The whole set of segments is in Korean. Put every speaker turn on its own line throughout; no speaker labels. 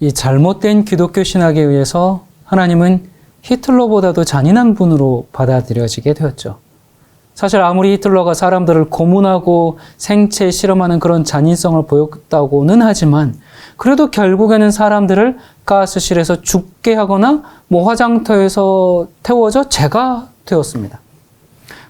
이 잘못된 기독교 신학에 의해서 하나님은 히틀러보다도 잔인한 분으로 받아들여지게 되었죠. 사실 아무리 히틀러가 사람들을 고문하고 생체 실험하는 그런 잔인성을 보였다고는 하지만 그래도 결국에는 사람들을 가스실에서 죽게 하거나 화장터에서 태워져 재가 되었습니다.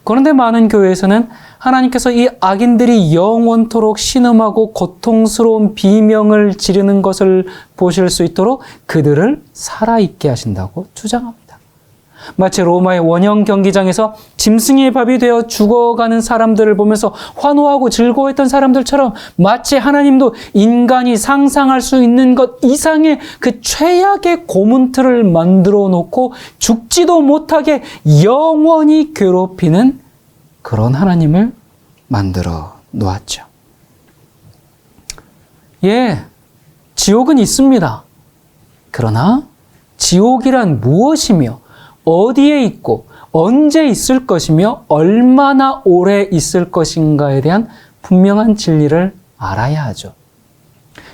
그런데 많은 교회에서는 하나님께서 이 악인들이 영원토록 신음하고 고통스러운 비명을 지르는 것을 보실 수 있도록 그들을 살아있게 하신다고 주장합니다. 마치 로마의 원형 경기장에서 짐승의 밥이 되어 죽어가는 사람들을 보면서 환호하고 즐거워했던 사람들처럼 마치 하나님도 인간이 상상할 수 있는 것 이상의 그 최악의 고문틀을 만들어 놓고 죽지도 못하게 영원히 괴롭히는 그런 하나님을 만들어 놓았죠. 예, 지옥은 있습니다. 그러나 지옥이란 무엇이며 어디에 있고 언제 있을 것이며 얼마나 오래 있을 것인가에 대한 분명한 진리를 알아야 하죠.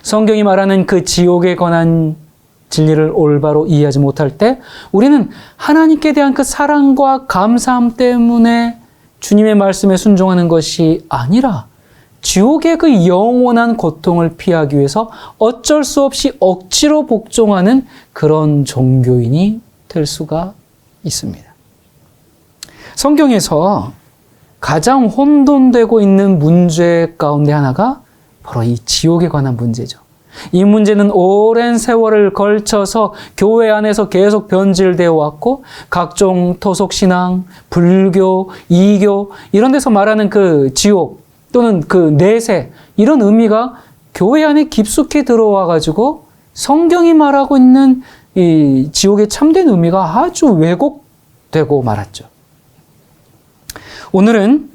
성경이 말하는 그 지옥에 관한 진리를 올바로 이해하지 못할 때 우리는 하나님께 대한 그 사랑과 감사함 때문에 주님의 말씀에 순종하는 것이 아니라 지옥의 그 영원한 고통을 피하기 위해서 어쩔 수 없이 억지로 복종하는 그런 종교인이 될 수가 있습니다. 성경에서 가장 혼돈되고 있는 문제 가운데 하나가 바로 이 지옥에 관한 문제죠. 이 문제는 오랜 세월을 걸쳐서 교회 안에서 계속 변질되어 왔고 각종 토속신앙, 불교, 이교 이런 데서 말하는 그 지옥 또는 그 내세 이런 의미가 교회 안에 깊숙이 들어와 가지고 성경이 말하고 있는 이 지옥의 참된 의미가 아주 왜곡되고 말았죠. 오늘은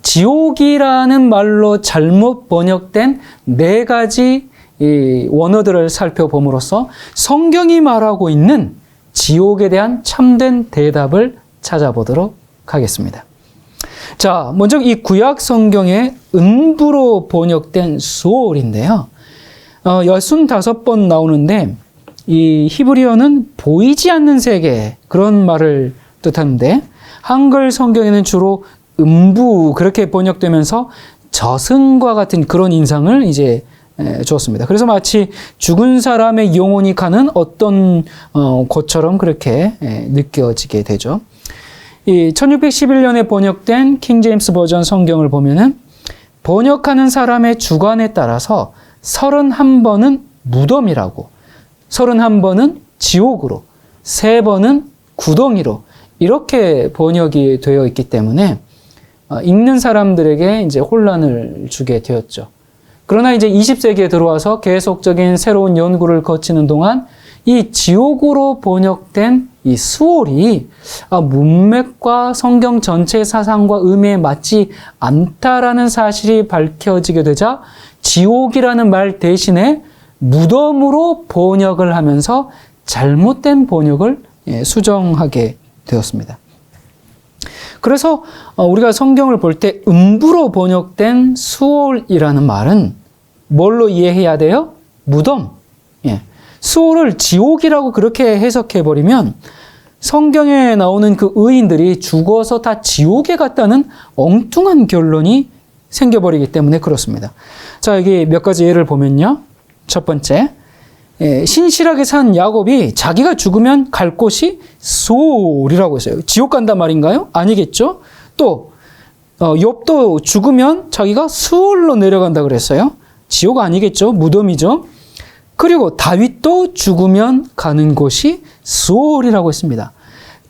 지옥이라는 말로 잘못 번역된 4가지 이 원어들을 살펴봄으로써 성경이 말하고 있는 지옥에 대한 참된 대답을 찾아보도록 하겠습니다. 자, 먼저 이 구약 성경의 음부로 번역된 수올인데요. 65번 나오는데 이 히브리어는 보이지 않는 세계 그런 말을 뜻하는데 한글 성경에는 주로 음부 그렇게 번역되면서 저승과 같은 그런 인상을 이제 주었습니다. 그래서 마치 죽은 사람의 영혼이 가는 어떤 곳처럼 그렇게 느껴지게 되죠. 이 1611년에 번역된 킹 제임스 버전 성경을 보면은 번역하는 사람의 주관에 따라서 31번은 무덤이라고 31번은 지옥으로 3번은 구덩이로 이렇게 번역이 되어 있기 때문에 읽는 사람들에게 이제 혼란을 주게 되었죠. 그러나 이제 20세기에 들어와서 계속적인 새로운 연구를 거치는 동안 이 지옥으로 번역된 이 수올이 문맥과 성경 전체의 사상과 의미에 맞지 않다라는 사실이 밝혀지게 되자 지옥이라는 말 대신에 무덤으로 번역을 하면서 잘못된 번역을 수정하게 되었습니다. 그래서 우리가 성경을 볼 때 음부로 번역된 수올이라는 말은 뭘로 이해해야 돼요? 무덤. 수올을 지옥이라고 그렇게 해석해버리면 성경에 나오는 그 의인들이 죽어서 다 지옥에 갔다는 엉뚱한 결론이 생겨버리기 때문에 그렇습니다. 자, 여기 몇 가지 예를 보면요. 첫 번째, 신실하게 산 야곱이 자기가 죽으면 갈 곳이 수올이라고 했어요. 지옥 간단 말인가요? 아니겠죠? 또 욥도 죽으면 자기가 수올로 내려간다 그랬어요. 지옥 아니겠죠? 무덤이죠. 그리고 다윗도 죽으면 가는 곳이 수올이라고 했습니다.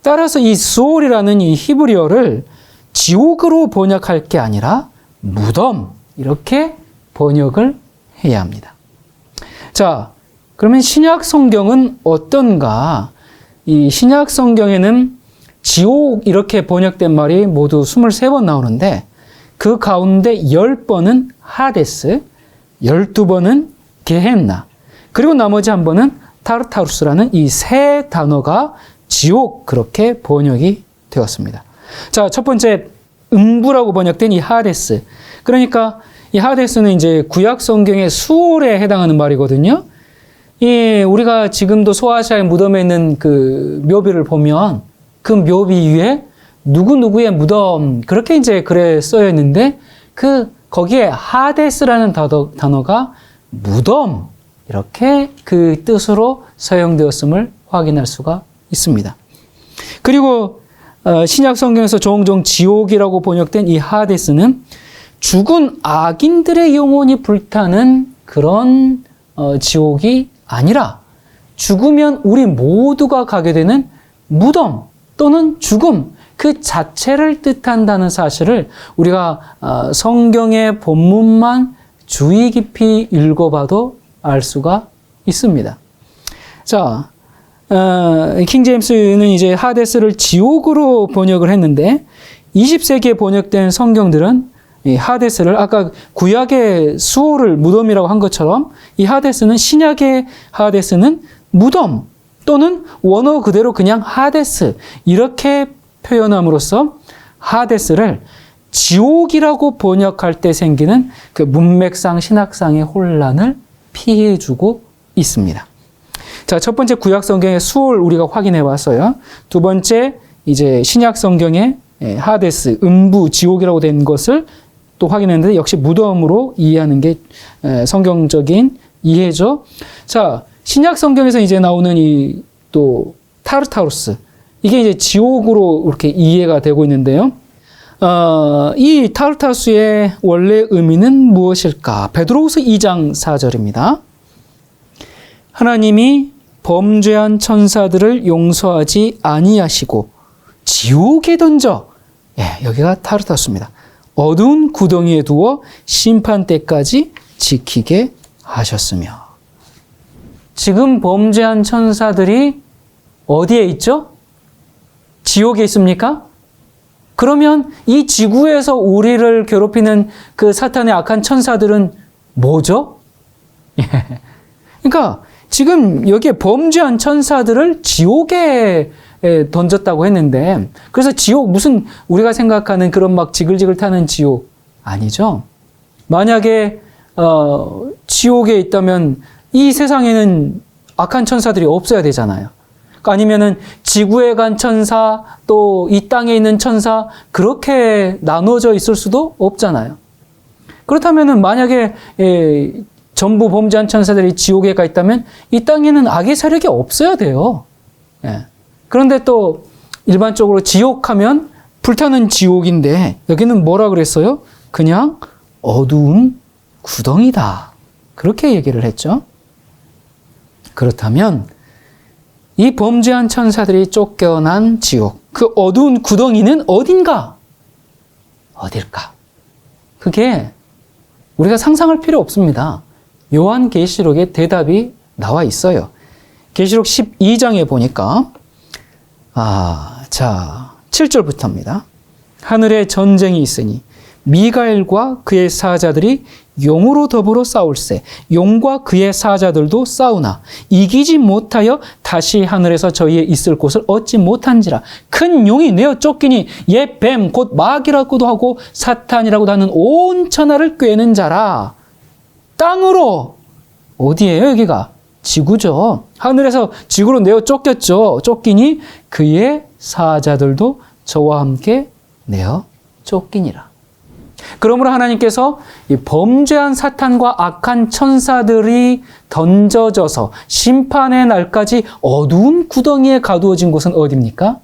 따라서 이 수올이라는 이 히브리어를 지옥으로 번역할 게 아니라 무덤 이렇게 번역을 해야 합니다. 자, 그러면 신약 성경은 어떤가? 이 신약 성경에는 지옥 이렇게 번역된 말이 모두 23번 나오는데 그 가운데 10번은 하데스, 12번은 게헨나, 그리고 나머지 한 번은 타르타루스라는 이 3 단어가 지옥 그렇게 번역이 되었습니다. 자, 첫 번째 음부라고 번역된 이 하데스. 그러니까 이 하데스는 이제 구약 성경의 수올에 해당하는 말이거든요. 우리가 지금도 소아시아의 무덤에 있는 그 묘비를 보면 그 묘비 위에 누구누구의 무덤, 그렇게 이제 글에 써여 있는데 거기에 하데스라는 단어가 무덤, 이렇게 그 뜻으로 사용되었음을 확인할 수가 있습니다. 그리고 신약 성경에서 종종 지옥이라고 번역된 이 하데스는 죽은 악인들의 영혼이 불타는 그런 지옥이 아니라 죽으면 우리 모두가 가게 되는 무덤 또는 죽음 그 자체를 뜻한다는 사실을 우리가 성경의 본문만 주의 깊이 읽어봐도 알 수가 있습니다. 자, 킹제임스는 이제 하데스를 지옥으로 번역을 했는데 20세기에 번역된 성경들은 이 하데스를 아까 구약의 수호를 무덤이라고 한 것처럼 이 하데스는 신약의 하데스는 무덤 또는 원어 그대로 그냥 하데스 이렇게 표현함으로써 하데스를 지옥이라고 번역할 때 생기는 그 문맥상 신학상의 혼란을 피해주고 있습니다. 자, 첫 번째 구약 성경의 수호를 우리가 확인해 봤어요. 두 번째 이제 신약 성경의 하데스, 음부, 지옥이라고 된 것을 또 확인했는데 역시 무덤으로 이해하는 게 성경적인 이해죠. 자, 신약 성경에서 이제 나오는 이 또 타르타루스, 이게 이제 지옥으로 이렇게 이해가 되고 있는데요. 이 타르타루스의 원래 의미는 무엇일까? 베드로후서 2장 4절입니다. 하나님이 범죄한 천사들을 용서하지 아니하시고 지옥에 던져, 여기가 타르타루스입니다. 어두운 구덩이에 두어 심판 때까지 지키게 하셨으며. 지금 범죄한 천사들이 어디에 있죠? 지옥에 있습니까? 그러면 이 지구에서 우리를 괴롭히는 그 사탄의 악한 천사들은 뭐죠? 그러니까 지금 여기에 범죄한 천사들을 지옥에 던졌다고 했는데, 그래서 지옥 무슨 우리가 생각하는 그런 막 지글지글 타는 지옥 아니죠? 만약에 지옥에 있다면 이 세상에는 악한 천사들이 없어야 되잖아요. 아니면은 지구에 간 천사 또 이 땅에 있는 천사 그렇게 나눠져 있을 수도 없잖아요. 그렇다면은 만약에 전부 범죄한 천사들이 지옥에 가 있다면 이 땅에는 악의 세력이 없어야 돼요. 그런데 또 일반적으로 지옥하면 불타는 지옥인데 여기는 뭐라 그랬어요? 그냥 어두운 구덩이다. 그렇게 얘기를 했죠. 그렇다면 이 범죄한 천사들이 쫓겨난 지옥, 그 어두운 구덩이는 어딘가? 어딜까? 그게 우리가 상상할 필요 없습니다. 요한계시록에 대답이 나와 있어요. 계시록 12장에 보니까 7절부터입니다. 하늘에 전쟁이 있으니 미가엘과 그의 사자들이 용으로 더불어 싸울세. 용과 그의 사자들도 싸우나 이기지 못하여 다시 하늘에서 저희의 있을 곳을 얻지 못한지라. 큰 용이 내어 쫓기니 옛 뱀 곧 마귀라고도 하고 사탄이라고도 하는 온 천하를 꿰는 자라. 땅으로, 어디예요 여기가? 지구죠. 하늘에서 지구로 내어 쫓겼죠. 쫓기니 그의 사자들도 저와 함께 내어 쫓기니라. 그러므로 하나님께서 이 범죄한 사탄과 악한 천사들이 던져져서 심판의 날까지 어두운 구덩이에 가두어진 곳은 어디입니까?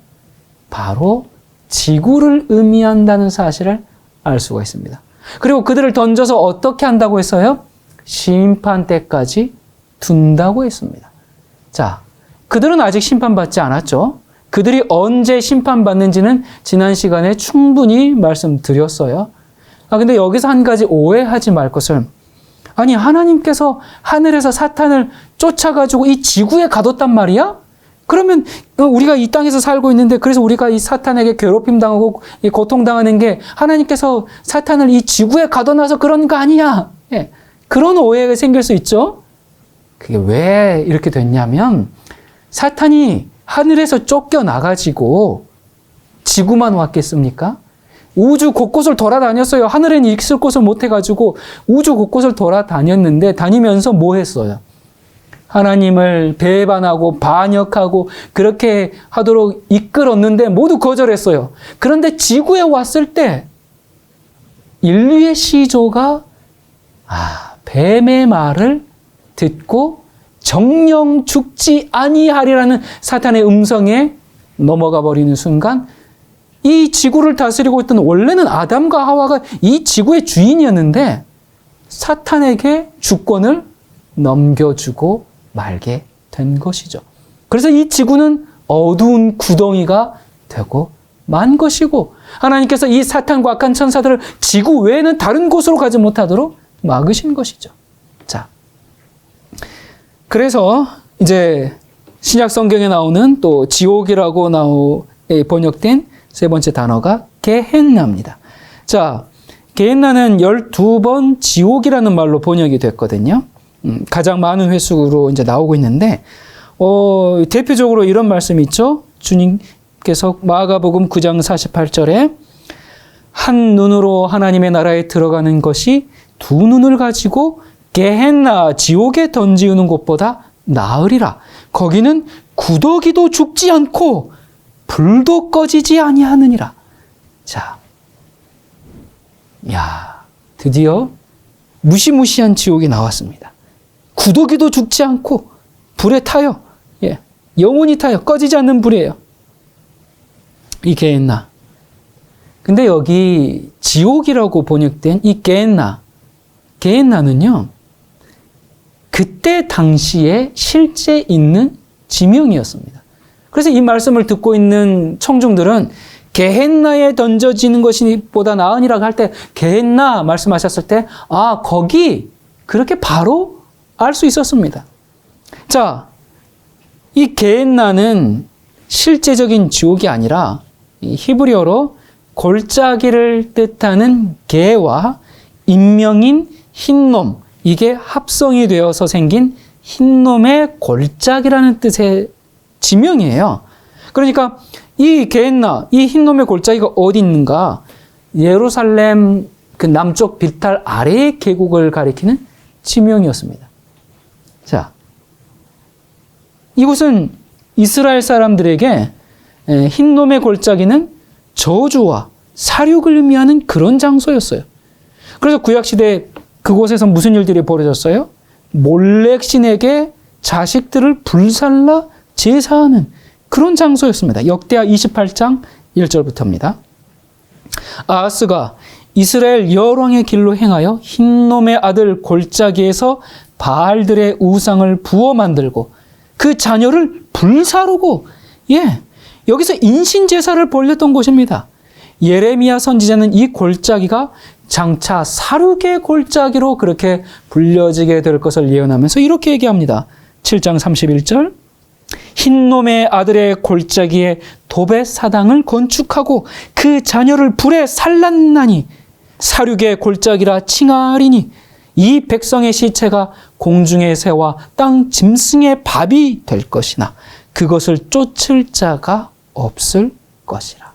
바로 지구를 의미한다는 사실을 알 수가 있습니다. 그리고 그들을 던져서 어떻게 한다고 했어요? 심판 때까지 둔다고 했습니다. 자, 그들은 아직 심판받지 않았죠. 그들이 언제 심판받는지는 지난 시간에 충분히 말씀드렸어요. 근데 여기서 한 가지 오해하지 말 것을, 아니 하나님께서 하늘에서 사탄을 쫓아가지고 이 지구에 가뒀단 말이야? 그러면 우리가 이 땅에서 살고 있는데 그래서 우리가 이 사탄에게 괴롭힘 당하고 고통당하는 게 하나님께서 사탄을 이 지구에 가둬놔서 그런 거 아니야? 그런 오해가 생길 수 있죠. 그게 왜 이렇게 됐냐면 사탄이 하늘에서 쫓겨나가지고 지구만 왔겠습니까? 우주 곳곳을 돌아다녔어요. 하늘에는 있을 곳을 못 해가지고 우주 곳곳을 돌아다녔는데 다니면서 뭐 했어요? 하나님을 배반하고 반역하고 그렇게 하도록 이끌었는데 모두 거절했어요. 그런데 지구에 왔을 때 인류의 시조가 뱀의 말을 듣고 정령 죽지 아니하리라는 사탄의 음성에 넘어가 버리는 순간 이 지구를 다스리고 있던 원래는 아담과 하와가 이 지구의 주인이었는데 사탄에게 주권을 넘겨주고 말게 된 것이죠. 그래서 이 지구는 어두운 구덩이가 되고 만 것이고 하나님께서 이 사탄과 악한 천사들을 지구 외에는 다른 곳으로 가지 못하도록 막으신 것이죠. 자, 그래서 이제 신약 성경에 나오는 또 지옥이라고 번역된 세 번째 단어가 게헨나입니다. 자, 게헨나는 12번 지옥이라는 말로 번역이 됐거든요. 가장 많은 횟수로 이제 나오고 있는데, 대표적으로 이런 말씀이 있죠. 주님께서 마가복음 9장 48절에 한 눈으로 하나님의 나라에 들어가는 것이 두 눈을 가지고 게헨나 지옥에 던지우는 것보다 나으리라. 거기는 구더기도 죽지 않고 불도 꺼지지 아니하느니라. 자, 드디어 무시무시한 지옥이 나왔습니다. 구더기도 죽지 않고 불에 타요. 영원히 타요. 꺼지지 않는 불이에요. 이 게헨나. 근데 여기 지옥이라고 번역된 이 게헨나는요, 그때 당시에 실제 있는 지명이었습니다. 그래서 이 말씀을 듣고 있는 청중들은 게헨나에 던져지는 것이 보다 나으니라 할 때 게헨나 말씀하셨을 때 거기 그렇게 바로 알 수 있었습니다. 자, 이 게헨나는 실제적인 지옥이 아니라 이 히브리어로 골짜기를 뜻하는 게와 인명인 흰놈, 이게 합성이 되어서 생긴 흰놈의 골짜기라는 뜻의 지명이에요. 그러니까 이 게헨나, 이 흰놈의 골짜기가 어디 있는가? 예루살렘 그 남쪽 비탈 아래의 계곡을 가리키는 지명이었습니다. 자, 이곳은 이스라엘 사람들에게 흰놈의 골짜기는 저주와 사륙을 의미하는 그런 장소였어요. 그래서 구약시대에 그곳에서 무슨 일들이 벌어졌어요? 몰렉 신에게 자식들을 불살라 제사하는 그런 장소였습니다. 역대하 28장 1절부터입니다. 아하스가 이스라엘 열왕의 길로 행하여 흰놈의 아들 골짜기에서 바알들의 우상을 부어 만들고 그 자녀를 불사르고 여기서 인신제사를 벌였던 곳입니다. 예레미야 선지자는 이 골짜기가 장차 사륙의 골짜기로 그렇게 불려지게 될 것을 예언하면서 이렇게 얘기합니다. 7장 31절 흰놈의 아들의 골짜기에 도벳 사당을 건축하고 그 자녀를 불에 살랐나니 사륙의 골짜기라 칭하리니 이 백성의 시체가 공중의 새와 땅 짐승의 밥이 될 것이나 그것을 쫓을 자가 없을 것이라.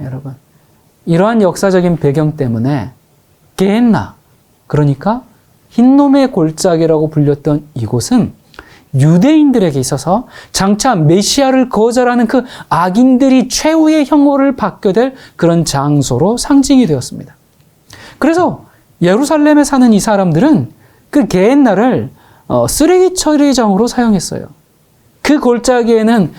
여러분, 이러한 역사적인 배경 때문에 게헨나, 그러니까 흰놈의 골짜기라고 불렸던 이곳은 유대인들에게 있어서 장차 메시아를 거절하는 그 악인들이 최후의 형벌을 받게 될 그런 장소로 상징이 되었습니다. 그래서 예루살렘에 사는 이 사람들은 그 게헨나를 쓰레기 처리장으로 사용했어요. 그 골짜기에는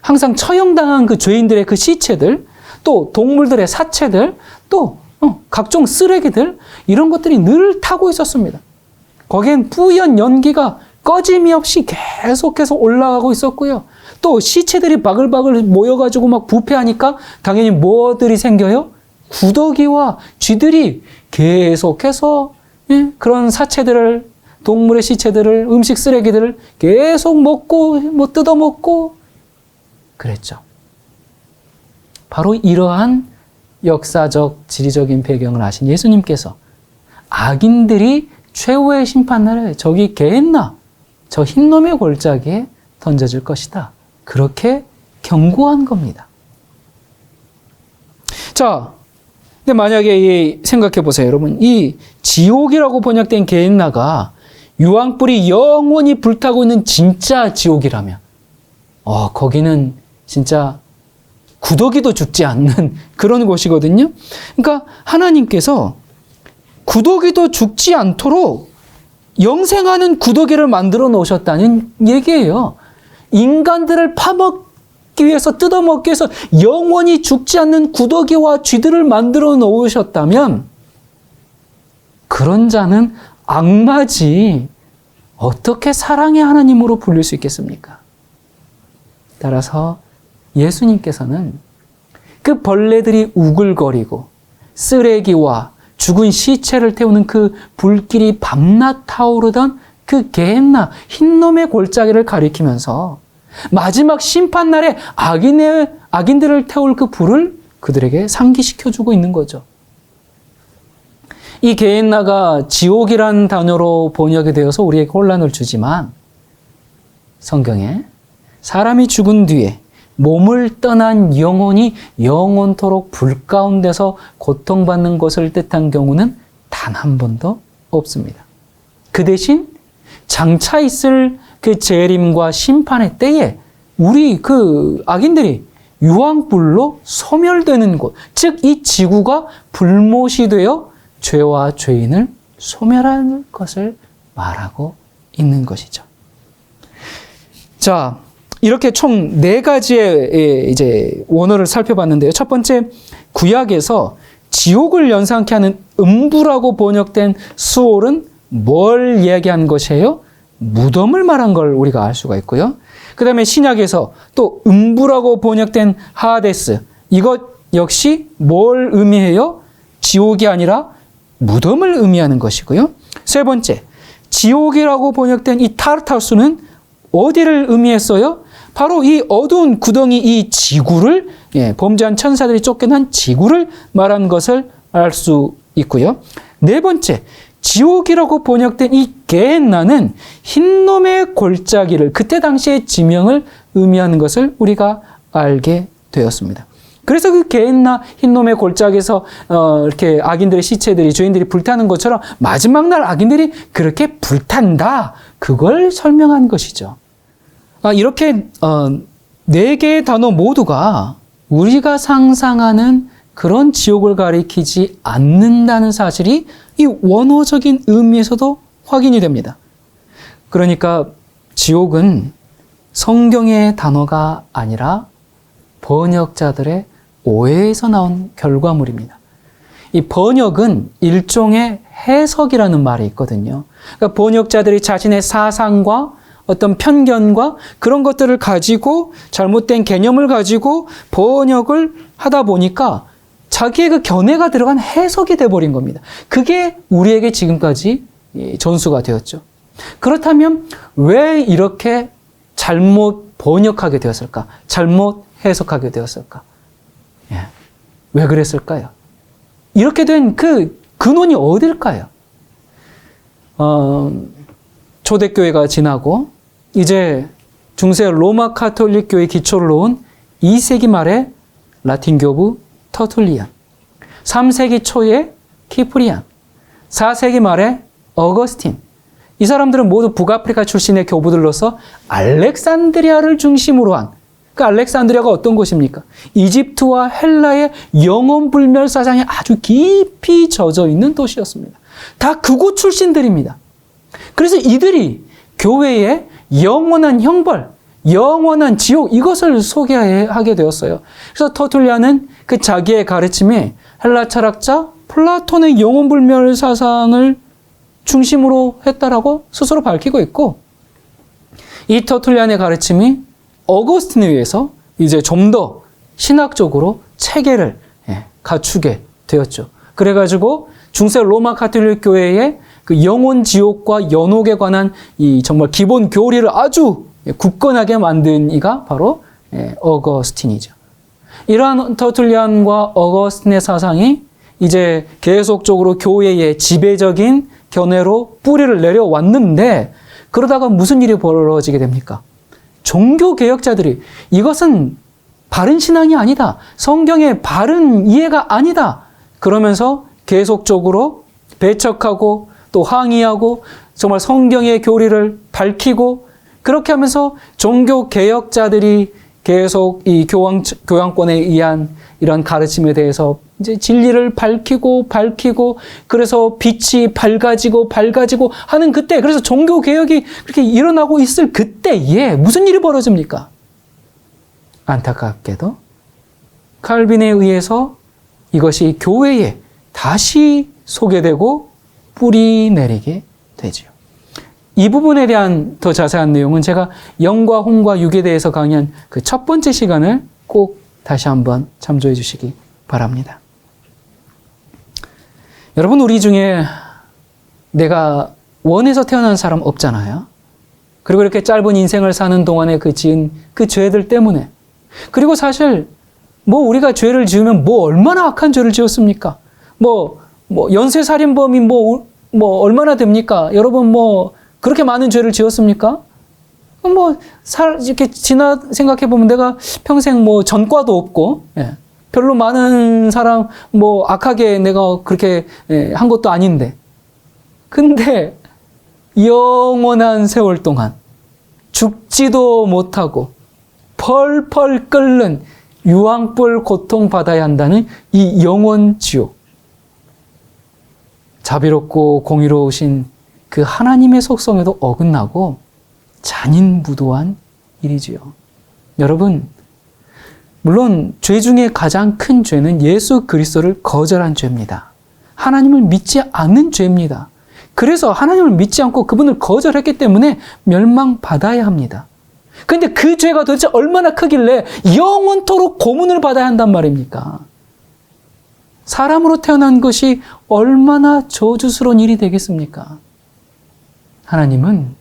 항상 처형당한 그 죄인들의 그 시체들, 또 동물들의 사체들, 또 각종 쓰레기들, 이런 것들이 늘 타고 있었습니다. 거기엔 뿌연 연기가 꺼짐이 없이 계속해서 올라가고 있었고요. 또 시체들이 바글바글 모여가지고 막 부패하니까 당연히 뭐들이 생겨요? 구더기와 쥐들이 계속해서 그런 사체들을, 동물의 시체들을, 음식 쓰레기들을 계속 먹고 뜯어먹고 그랬죠. 바로 이러한 역사적 지리적인 배경을 아신 예수님께서 악인들이 최후의 심판날에 저기 게헨나, 저 흰놈의 골짜기에 던져질 것이다, 그렇게 경고한 겁니다. 자, 근데 만약에 생각해 보세요, 여러분. 이 지옥이라고 번역된 게헨나가 유황불이 영원히 불타고 있는 진짜 지옥이라면, 거기는 진짜 구더기도 죽지 않는 그런 곳이거든요. 그러니까 하나님께서 구더기도 죽지 않도록 영생하는 구더기를 만들어 놓으셨다는 얘기예요. 인간들을 파먹기 위해서, 뜯어먹기 위해서 영원히 죽지 않는 구더기와 쥐들을 만들어 놓으셨다면 그런 자는 악마지 어떻게 사랑의 하나님으로 불릴 수 있겠습니까? 따라서 예수님께서는 그 벌레들이 우글거리고 쓰레기와 죽은 시체를 태우는 그 불길이 밤낮 타오르던 그 게헨나 흰놈의 골짜기를 가리키면서 마지막 심판날에 악인들을 태울 그 불을 그들에게 상기시켜주고 있는 거죠. 이 게헨나가 지옥이란 단어로 번역이 되어서 우리에게 혼란을 주지만 성경에 사람이 죽은 뒤에 몸을 떠난 영혼이 영원토록 불 가운데서 고통받는 것을 뜻한 경우는 단 한 번도 없습니다. 그 대신 장차 있을 그 재림과 심판의 때에 우리 그 악인들이 유황불로 소멸되는 곳, 즉 이 지구가 불못이 되어 죄와 죄인을 소멸하는 것을 말하고 있는 것이죠. 자, 이렇게 총 4가지의 이제 원어를 살펴봤는데요. 첫 번째, 구약에서 지옥을 연상케 하는 음부라고 번역된 수올은 뭘 이야기한 것이에요? 무덤을 말한 걸 우리가 알 수가 있고요. 그 다음에 신약에서 또 음부라고 번역된 하데스, 이것 역시 뭘 의미해요? 지옥이 아니라 무덤을 의미하는 것이고요. 세 번째, 지옥이라고 번역된 이 타르타수는 어디를 의미했어요? 바로 이 어두운 구덩이, 이 지구를, 범죄한 천사들이 쫓겨난 지구를 말한 것을 알 수 있고요. 네 번째, 지옥이라고 번역된 이 게헨나는 흰놈의 골짜기를, 그때 당시의 지명을 의미하는 것을 우리가 알게 되었습니다. 그래서 그 게헨나 흰놈의 골짜기에서 이렇게 악인들의 시체들이, 죄인들이 불타는 것처럼 마지막 날 악인들이 그렇게 불탄다, 그걸 설명한 것이죠. 이렇게 4개의 단어 모두가 우리가 상상하는 그런 지옥을 가리키지 않는다는 사실이 이 원어적인 의미에서도 확인이 됩니다. 그러니까 지옥은 성경의 단어가 아니라 번역자들의 오해에서 나온 결과물입니다. 이 번역은 일종의 해석이라는 말이 있거든요. 그러니까 번역자들이 자신의 사상과 어떤 편견과 그런 것들을 가지고 잘못된 개념을 가지고 번역을 하다 보니까 자기의 그 견해가 들어간 해석이 돼버린 겁니다. 그게 우리에게 지금까지 전수가 되었죠. 그렇다면 왜 이렇게 잘못 번역하게 되었을까? 잘못 해석하게 되었을까? 왜 그랬을까요? 이렇게 된 그 근원이 어딜까요? 초대교회가 지나고 이제 중세 로마 가톨릭 교회 기초를 놓은 2세기 말에 라틴 교부 터툴리안, 3세기 초에 키프리안, 4세기 말에 어거스틴, 이 사람들은 모두 북아프리카 출신의 교부들로서 알렉산드리아를 중심으로 한, 그 알렉산드리아가 어떤 곳입니까? 이집트와 헬라의 영원불멸 사상에 아주 깊이 젖어 있는 도시였습니다. 다 그곳 출신들입니다. 그래서 이들이 교회의 영원한 형벌, 영원한 지옥, 이것을 소개하게 되었어요. 그래서 터툴리안은 그 자기의 가르침에 헬라 철학자 플라톤의 영원불멸 사상을 중심으로 했다라고 스스로 밝히고 있고, 이 터툴리안의 가르침이 어거스틴에 의해서 이제 좀 더 신학적으로 체계를 갖추게 되었죠. 그래가지고 중세 로마 가톨릭 교회의 그 영혼 지옥과 연옥에 관한 이 정말 기본 교리를 아주 굳건하게 만든 이가 바로 어거스틴이죠. 이러한 터툴리안과 어거스틴의 사상이 이제 계속적으로 교회의 지배적인 견해로 뿌리를 내려왔는데, 그러다가 무슨 일이 벌어지게 됩니까? 종교개혁자들이 이것은 바른 신앙이 아니다, 성경의 바른 이해가 아니다, 그러면서 계속적으로 배척하고 또 항의하고 정말 성경의 교리를 밝히고 그렇게 하면서 종교 개혁자들이 계속 이 교황권에 의한 이런 가르침에 대해서 이제 진리를 밝히고 그래서 빛이 밝아지고 하는 그때, 그래서 종교 개혁이 그렇게 일어나고 있을 그때에 무슨 일이 벌어집니까? 안타깝게도 칼빈에 의해서 이것이 교회에 다시 소개되고 뿌리 내리게 되지요. 이 부분에 대한 더 자세한 내용은 제가 영과 혼과 육에 대해서 강의한 그 첫 번째 시간을 꼭 다시 한번 참조해 주시기 바랍니다. 여러분, 우리 중에 내가 원해서 태어난 사람 없잖아요. 그리고 이렇게 짧은 인생을 사는 동안에 그 지은 그 죄들 때문에, 그리고 사실 뭐 우리가 죄를 지으면 뭐 얼마나 악한 죄를 지었습니까? 뭐 연쇄살인범이 뭐 얼마나 됩니까? 여러분 뭐 그렇게 많은 죄를 지었습니까? 이렇게 생각해보면 내가 평생 뭐 전과도 없고, 별로 많은 사람, 악하게 내가 그렇게 한 것도 아닌데. 근데, 영원한 세월 동안 죽지도 못하고 펄펄 끓는 유황불 고통받아야 한다는 이 영원 지옥. 자비롭고 공의로우신 그 하나님의 속성에도 어긋나고 잔인무도한 일이지요. 여러분, 물론 죄 중에 가장 큰 죄는 예수 그리스도를 거절한 죄입니다. 하나님을 믿지 않는 죄입니다. 그래서 하나님을 믿지 않고 그분을 거절했기 때문에 멸망받아야 합니다. 그런데 그 죄가 도대체 얼마나 크길래 영원토록 고문을 받아야 한단 말입니까? 사람으로 태어난 것이 얼마나 저주스러운 일이 되겠습니까? 하나님은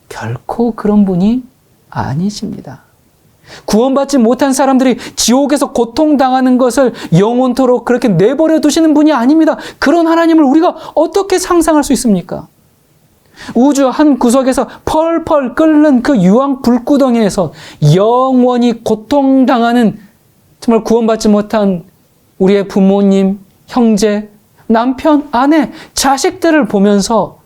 결코 그런 분이 아니십니다. 구원받지 못한 사람들이 지옥에서 고통당하는 것을 영원토록 그렇게 내버려 두시는 분이 아닙니다. 그런 하나님을 우리가 어떻게 상상할 수 있습니까? 우주 한 구석에서 펄펄 끓는 그 유황 불구덩이에서 영원히 고통당하는, 정말 구원받지 못한 우리의 부모님, 형제, 남편, 아내, 자식들을 보면서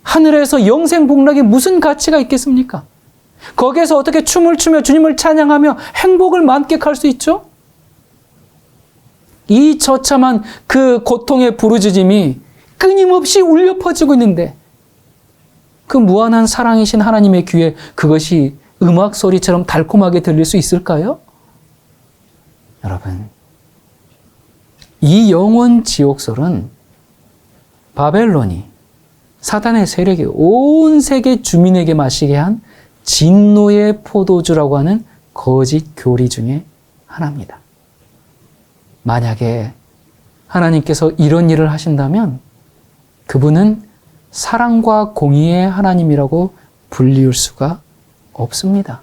하늘에서 영생복락에 무슨 가치가 있겠습니까? 거기에서 어떻게 춤을 추며 주님을 찬양하며 행복을 만끽할 수 있죠? 이 처참한 그 고통의 부르짖음이 끊임없이 울려 퍼지고 있는데 그 무한한 사랑이신 하나님의 귀에 그것이 음악 소리처럼 달콤하게 들릴 수 있을까요? 여러분, 이 영원 지옥설은 바벨론이 사단의 세력이 온 세계 주민에게 마시게 한 진노의 포도주라고 하는 거짓 교리 중에 하나입니다. 만약에 하나님께서 이런 일을 하신다면 그분은 사랑과 공의의 하나님이라고 불리울 수가 없습니다.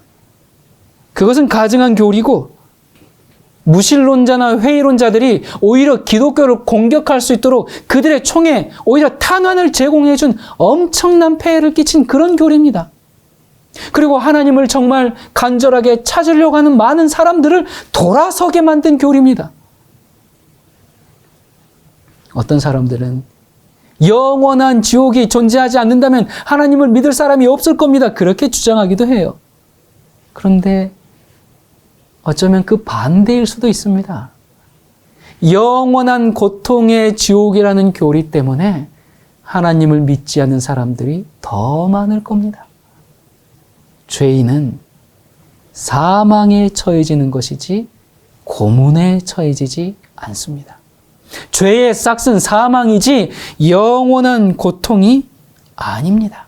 그것은 가증한 교리고 무신론자나 회의론자들이 오히려 기독교를 공격할 수 있도록 그들의 총에 오히려 탄환을 제공해 준 엄청난 폐해를 끼친 그런 교리입니다. 그리고 하나님을 정말 간절하게 찾으려고 하는 많은 사람들을 돌아서게 만든 교리입니다. 어떤 사람들은 영원한 지옥이 존재하지 않는다면 하나님을 믿을 사람이 없을 겁니다. 그렇게 주장하기도 해요. 그런데 어쩌면 그 반대일 수도 있습니다. 영원한 고통의 지옥이라는 교리 때문에 하나님을 믿지 않는 사람들이 더 많을 겁니다. 죄인은 사망에 처해지는 것이지 고문에 처해지지 않습니다. 죄의 싹은 사망이지 영원한 고통이 아닙니다.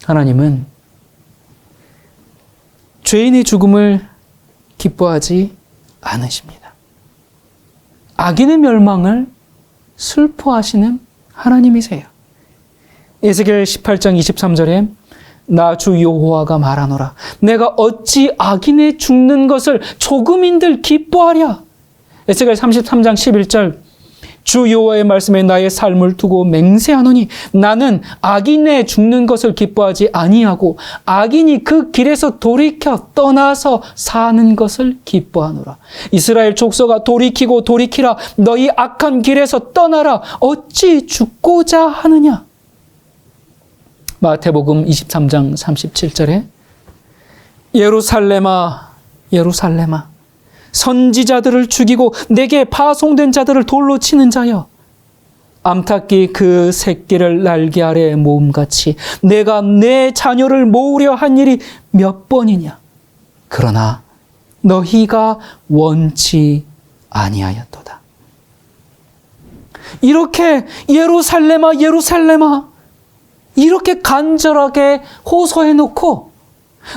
하나님은 죄인의 죽음을 기뻐하지 않으십니다. 악인의 멸망을 슬퍼하시는 하나님이세요. 에스겔 18장 23절에 나 주 여호와가 말하노라 내가 어찌 악인의 죽는 것을 조금인들 기뻐하랴. 에스겔 33장 11절 주 여호와의 말씀에 나의 삶을 두고 맹세하노니 나는 악인의 죽는 것을 기뻐하지 아니하고 악인이 그 길에서 돌이켜 떠나서 사는 것을 기뻐하노라. 이스라엘 족속아 돌이키고 돌이키라. 너희 악한 길에서 떠나라. 어찌 죽고자 하느냐. 마태복음 23장 37절에 예루살렘아 예루살렘아 선지자들을 죽이고 내게 파송된 자들을 돌로 치는 자여, 암탉이 그 새끼를 날개 아래에 모음같이 내가 내 자녀를 모으려 한 일이 몇 번이냐. 그러나 너희가 원치 아니하였도다. 이렇게 예루살렘아 예루살렘아 이렇게 간절하게 호소해놓고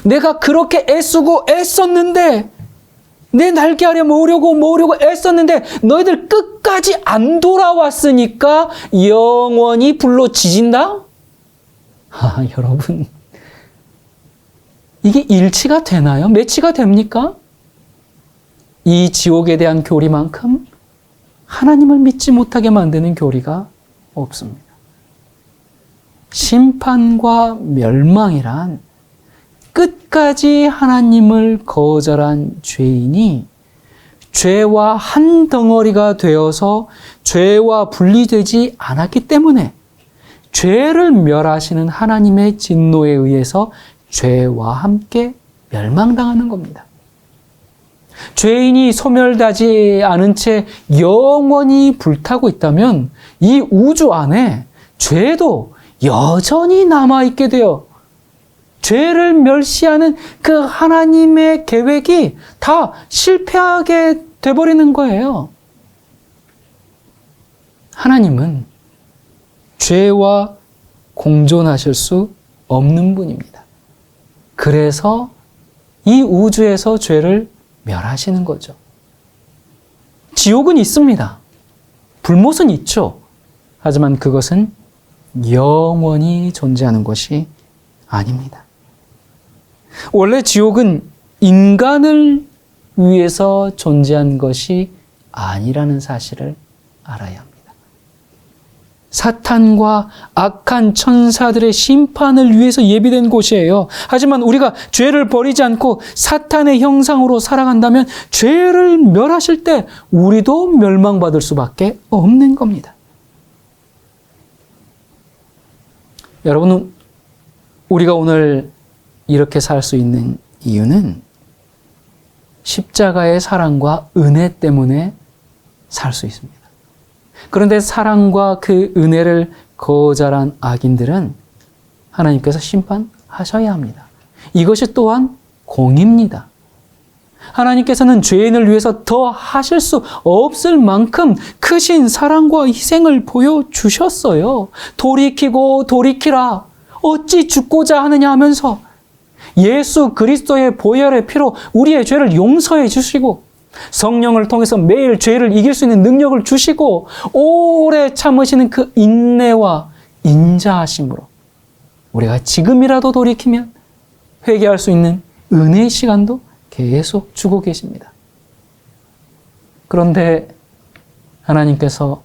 내가 그렇게 애쓰고 애썼는데, 내 날개 아래 모으려고 애썼는데 너희들 끝까지 안 돌아왔으니까 영원히 불로 지진다? 여러분, 이게 일치가 되나요? 매치가 됩니까? 이 지옥에 대한 교리만큼 하나님을 믿지 못하게 만드는 교리가 없습니다. 심판과 멸망이란 끝까지 하나님을 거절한 죄인이 죄와 한 덩어리가 되어서 죄와 분리되지 않았기 때문에 죄를 멸하시는 하나님의 진노에 의해서 죄와 함께 멸망당하는 겁니다. 죄인이 소멸되지 않은 채 영원히 불타고 있다면 이 우주 안에 죄도 여전히 남아있게 되어 죄를 멸시하는 그 하나님의 계획이 다 실패하게 돼버리는 거예요. 하나님은 죄와 공존하실 수 없는 분입니다. 그래서 이 우주에서 죄를 멸하시는 거죠. 지옥은 있습니다. 불못은 있죠. 하지만 그것은 영원히 존재하는 것이 아닙니다. 원래 지옥은 인간을 위해서 존재한 것이 아니라는 사실을 알아야 합니다. 사탄과 악한 천사들의 심판을 위해서 예비된 곳이에요. 하지만 우리가 죄를 버리지 않고 사탄의 형상으로 살아간다면 죄를 멸하실 때 우리도 멸망받을 수밖에 없는 겁니다. 여러분, 우리가 오늘 이렇게 살 수 있는 이유는 십자가의 사랑과 은혜 때문에 살 수 있습니다. 그런데 사랑과 그 은혜를 거절한 악인들은 하나님께서 심판하셔야 합니다. 이것이 또한 공입니다. 하나님께서는 죄인을 위해서 더 하실 수 없을 만큼 크신 사랑과 희생을 보여주셨어요. 돌이키고 돌이키라. 어찌 죽고자 하느냐 하면서 예수 그리스도의 보혈의 피로 우리의 죄를 용서해 주시고 성령을 통해서 매일 죄를 이길 수 있는 능력을 주시고 오래 참으시는 그 인내와 인자하심으로 우리가 지금이라도 돌이키면 회개할 수 있는 은혜의 시간도 계속 주고 계십니다. 그런데 하나님께서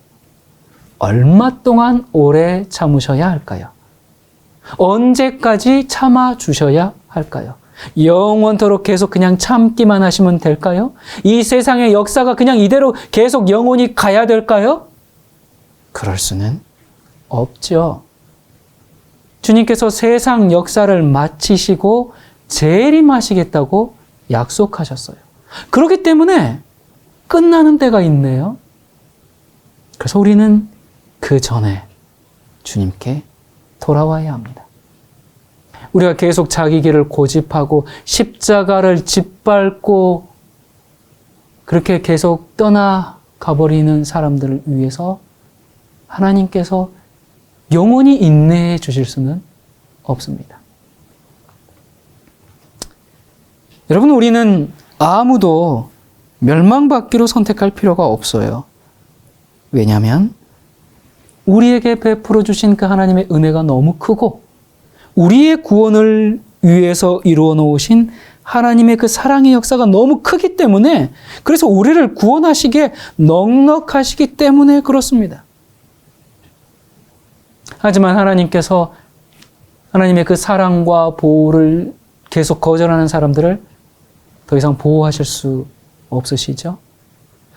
얼마 동안 오래 참으셔야 할까요? 언제까지 참아주셔야 할까요? 영원토록 계속 그냥 참기만 하시면 될까요? 이 세상의 역사가 그냥 이대로 계속 영원히 가야 될까요? 그럴 수는 없죠. 주님께서 세상 역사를 마치시고 재림하시겠다고 약속하셨어요. 그렇기 때문에 끝나는 때가 있네요. 그래서 우리는 그 전에 주님께 돌아와야 합니다. 우리가 계속 자기 길을 고집하고 십자가를 짓밟고 그렇게 계속 떠나가버리는 사람들을 위해서 하나님께서 영원히 인내해 주실 수는 없습니다. 여러분, 우리는 아무도 멸망받기로 선택할 필요가 없어요. 왜냐하면 우리에게 베풀어 주신 그 하나님의 은혜가 너무 크고 우리의 구원을 위해서 이루어 놓으신 하나님의 그 사랑의 역사가 너무 크기 때문에, 그래서 우리를 구원하시기에 넉넉하시기 때문에 그렇습니다. 하지만 하나님께서 하나님의 그 사랑과 보호를 계속 거절하는 사람들을 더 이상 보호하실 수 없으시죠?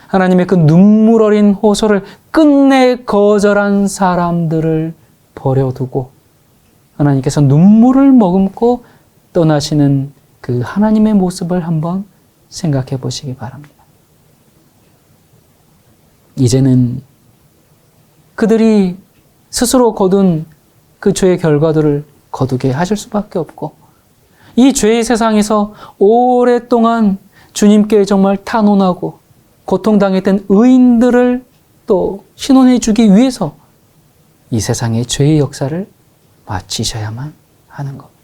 하나님의 그 눈물 어린 호소를 끝내 거절한 사람들을 버려두고 하나님께서 눈물을 머금고 떠나시는 그 하나님의 모습을 한번 생각해 보시기 바랍니다. 이제는 그들이 스스로 거둔 그 죄의 결과들을 거두게 하실 수밖에 없고, 이 죄의 세상에서 오랫동안 주님께 정말 탄원하고 고통당했던 의인들을 또 신원해 주기 위해서 이 세상의 죄의 역사를 마치셔야만 하는 겁니다.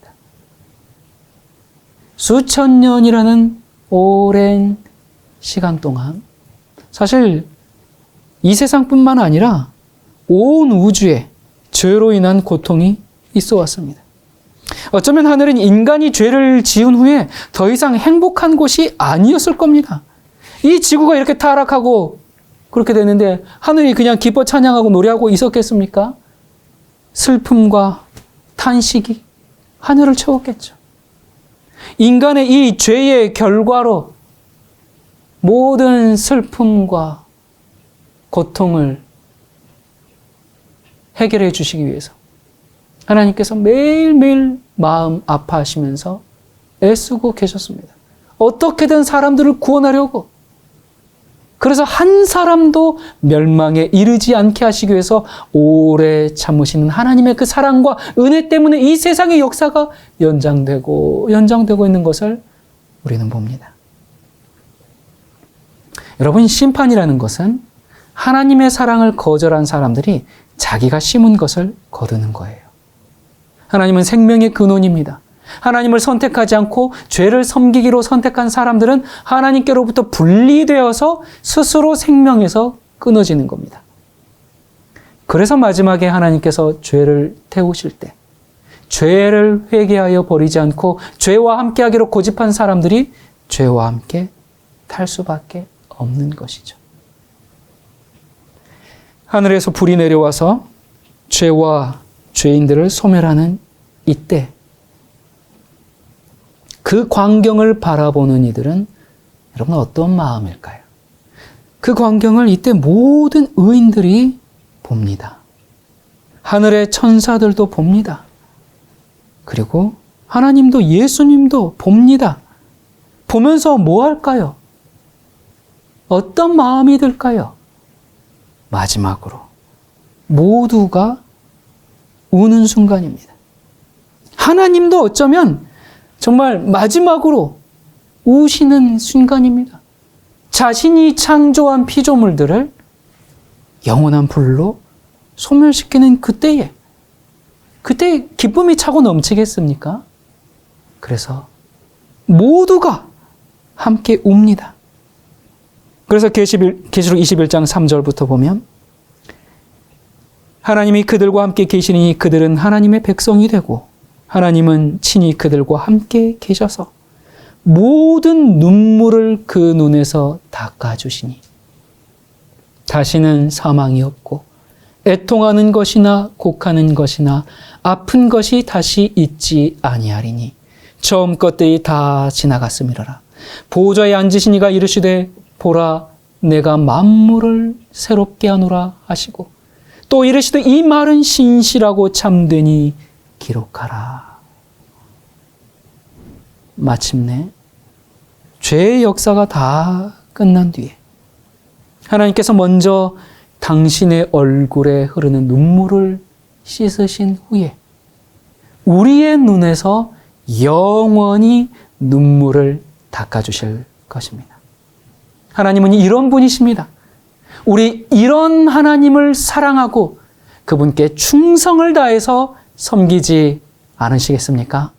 수천 년이라는 오랜 시간 동안 사실 이 세상뿐만 아니라 온 우주에 죄로 인한 고통이 있어 왔습니다. 어쩌면 하늘은 인간이 죄를 지은 후에 더 이상 행복한 곳이 아니었을 겁니다. 이 지구가 이렇게 타락하고 그렇게 됐는데 하늘이 그냥 기뻐 찬양하고 노래하고 있었겠습니까? 슬픔과 탄식이 하늘을 채웠겠죠. 인간의 이 죄의 결과로 모든 슬픔과 고통을 해결해 주시기 위해서 하나님께서 매일매일 마음 아파하시면서 애쓰고 계셨습니다. 어떻게든 사람들을 구원하려고. 그래서 한 사람도 멸망에 이르지 않게 하시기 위해서 오래 참으시는 하나님의 그 사랑과 은혜 때문에 이 세상의 역사가 연장되고 있는 것을 우리는 봅니다. 여러분, 심판이라는 것은 하나님의 사랑을 거절한 사람들이 자기가 심은 것을 거두는 거예요. 하나님은 생명의 근원입니다. 하나님을 선택하지 않고 죄를 섬기기로 선택한 사람들은 하나님께로부터 분리되어서 스스로 생명에서 끊어지는 겁니다. 그래서 마지막에 하나님께서 죄를 태우실 때 죄를 회개하여 버리지 않고 죄와 함께하기로 고집한 사람들이 죄와 함께 탈 수밖에 없는 것이죠. 하늘에서 불이 내려와서 죄와 죄인들을 소멸하는 이때 그 광경을 바라보는 이들은 여러분 어떤 마음일까요? 그 광경을 이때 모든 의인들이 봅니다. 하늘의 천사들도 봅니다. 그리고 하나님도 예수님도 봅니다. 보면서 뭐 할까요? 어떤 마음이 들까요? 마지막으로 모두가 우는 순간입니다. 하나님도 어쩌면 정말 마지막으로 우시는 순간입니다. 자신이 창조한 피조물들을 영원한 불로 소멸시키는 그때 기쁨이 차고 넘치겠습니까? 그래서 모두가 함께 웁니다. 그래서 계시록 21장 3절부터 보면 하나님이 그들과 함께 계시니 그들은 하나님의 백성이 되고 하나님은 친히 그들과 함께 계셔서 모든 눈물을 그 눈에서 닦아주시니 다시는 사망이 없고 애통하는 것이나 곡하는 것이나 아픈 것이 다시 있지 아니하리니 처음 것들이 다 지나갔음이로라. 보좌에 앉으신 이가 이르시되 보라 내가 만물을 새롭게 하노라 하시고 또 이르시되 이 말은 신실하고 참되니 기록하라. 마침내 죄의 역사가 다 끝난 뒤에 하나님께서 먼저 당신의 얼굴에 흐르는 눈물을 씻으신 후에 우리의 눈에서 영원히 눈물을 닦아주실 것입니다. 하나님은 이런 분이십니다. 우리 이런 하나님을 사랑하고 그분께 충성을 다해서 섬기지 않으시겠습니까?